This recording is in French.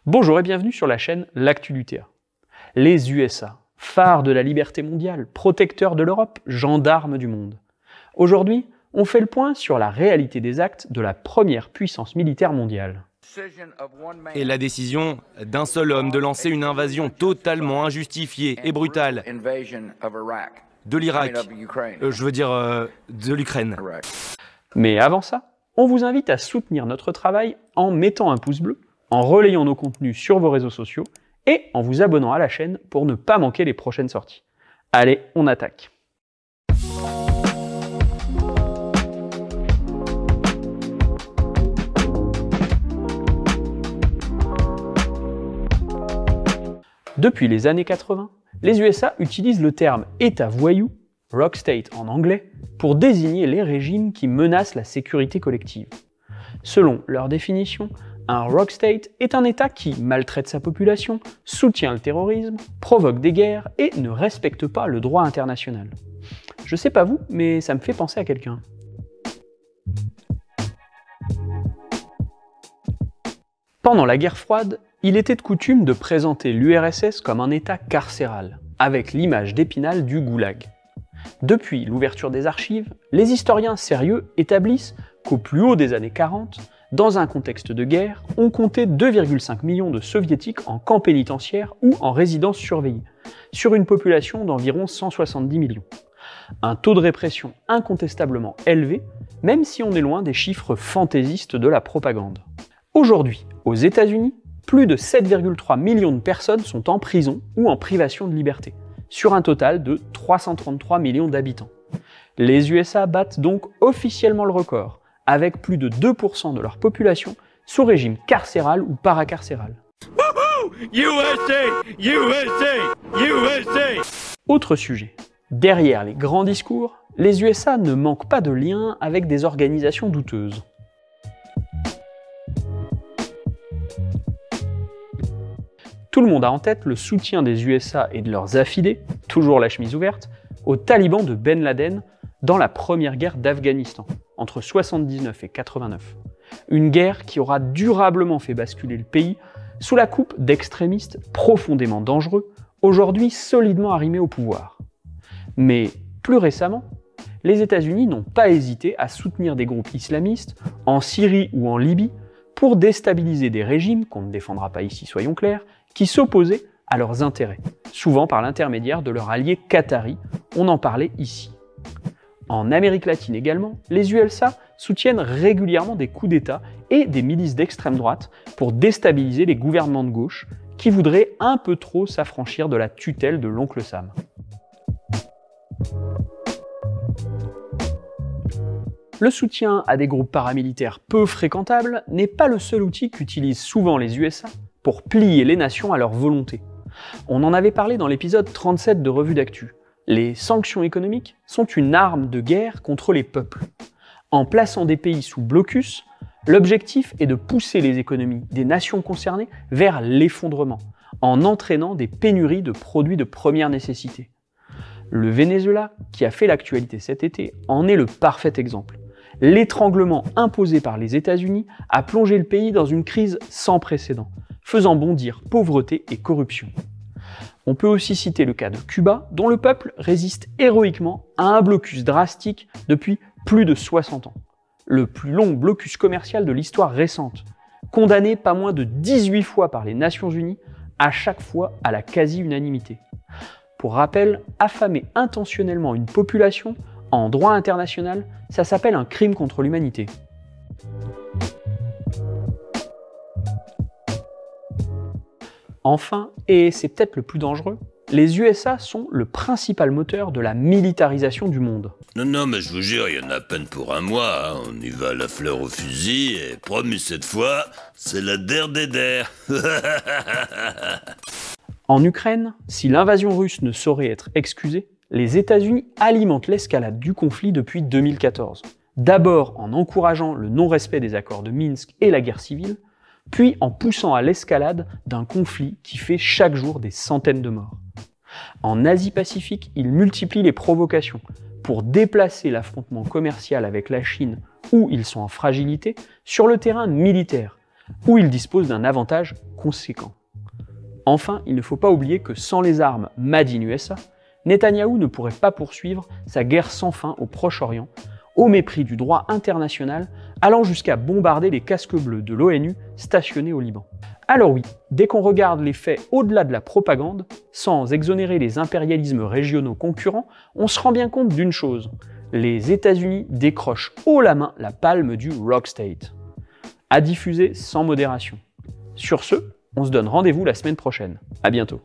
Bonjour et bienvenue sur la chaîne L'Actu du TA. Les USA, phare de la liberté mondiale, protecteurs de l'Europe, gendarmes du monde. Aujourd'hui, on fait le point sur la réalité des actes de la première puissance militaire mondiale. Et la décision d'un seul homme de lancer une invasion totalement injustifiée et brutale de l'Irak, de l'Ukraine. Mais avant ça, on vous invite à soutenir notre travail en mettant un pouce bleu, en relayant nos contenus sur vos réseaux sociaux et en vous abonnant à la chaîne pour ne pas manquer les prochaines sorties. Allez, on attaque. Depuis les années 80, les USA utilisent le terme État voyou, Rogue State en anglais, pour désigner les régimes qui menacent la sécurité collective. Selon leur définition, un Rogue State est un État qui maltraite sa population, soutient le terrorisme, provoque des guerres et ne respecte pas le droit international. Je sais pas vous, mais ça me fait penser à quelqu'un. Pendant la guerre froide, il était de coutume de présenter l'URSS comme un État carcéral, avec l'image d'Épinal du goulag. Depuis l'ouverture des archives, les historiens sérieux établissent qu'au plus haut des années 40, dans un contexte de guerre, on comptait 2,5 millions de soviétiques en camps pénitentiaires ou en résidence surveillée, sur une population d'environ 170 millions. Un taux de répression incontestablement élevé, même si on est loin des chiffres fantaisistes de la propagande. Aujourd'hui, aux États-Unis, plus de 7,3 millions de personnes sont en prison ou en privation de liberté, sur un total de 333 millions d'habitants. Les USA battent donc officiellement le record, avec plus de 2% de leur population sous régime carcéral ou paracarcéral. USA! USA! USA! Autre sujet. Derrière les grands discours, les USA ne manquent pas de liens avec des organisations douteuses. Tout le monde a en tête le soutien des USA et de leurs affidés, toujours la chemise ouverte, aux talibans de Ben Laden dans la première guerre d'Afghanistan, entre 79 et 89. Une guerre qui aura durablement fait basculer le pays sous la coupe d'extrémistes profondément dangereux, aujourd'hui solidement arrimés au pouvoir. Mais plus récemment, les États-Unis n'ont pas hésité à soutenir des groupes islamistes en Syrie ou en Libye pour déstabiliser des régimes, qu'on ne défendra pas ici, soyons clairs, qui s'opposaient à leurs intérêts, souvent par l'intermédiaire de leur allié qatari, on en parlait ici. En Amérique latine également, les USA soutiennent régulièrement des coups d'État et des milices d'extrême droite pour déstabiliser les gouvernements de gauche qui voudraient un peu trop s'affranchir de la tutelle de l'oncle Sam. Le soutien à des groupes paramilitaires peu fréquentables n'est pas le seul outil qu'utilisent souvent les USA pour plier les nations à leur volonté. On en avait parlé dans l'épisode 37 de Revue d'Actu. Les sanctions économiques sont une arme de guerre contre les peuples. En plaçant des pays sous blocus, l'objectif est de pousser les économies des nations concernées vers l'effondrement, en entraînant des pénuries de produits de première nécessité. Le Venezuela, qui a fait l'actualité cet été, en est le parfait exemple. L'étranglement imposé par les États-Unis a plongé le pays dans une crise sans précédent, faisant bondir pauvreté et corruption. On peut aussi citer le cas de Cuba, dont le peuple résiste héroïquement à un blocus drastique depuis plus de 60 ans. Le plus long blocus commercial de l'histoire récente, condamné pas moins de 18 fois par les Nations Unies, à chaque fois à la quasi-unanimité. Pour rappel, affamer intentionnellement une population, en droit international, ça s'appelle un crime contre l'humanité. Enfin, et c'est peut-être le plus dangereux, les USA sont le principal moteur de la militarisation du monde. Non, mais je vous jure, il y en a à peine pour un mois, hein. On y va à la fleur au fusil, et promis cette fois, c'est la der des der. En Ukraine, si l'invasion russe ne saurait être excusée, les États-Unis alimentent l'escalade du conflit depuis 2014. D'abord en encourageant le non-respect des accords de Minsk et la guerre civile, puis en poussant à l'escalade d'un conflit qui fait chaque jour des centaines de morts. En Asie-Pacifique, ils multiplient les provocations pour déplacer l'affrontement commercial avec la Chine, où ils sont en fragilité, sur le terrain militaire, où il dispose d'un avantage conséquent. Enfin, il ne faut pas oublier que sans les armes Made in USA, Netanyahou ne pourrait pas poursuivre sa guerre sans fin au Proche-Orient, au mépris du droit international, allant jusqu'à bombarder les casques bleus de l'ONU stationnés au Liban. Alors oui, dès qu'on regarde les faits au-delà de la propagande, sans exonérer les impérialismes régionaux concurrents, on se rend bien compte d'une chose, les États-Unis décrochent haut la main la palme du Rock State. À diffuser sans modération. Sur ce, on se donne rendez-vous la semaine prochaine. À bientôt.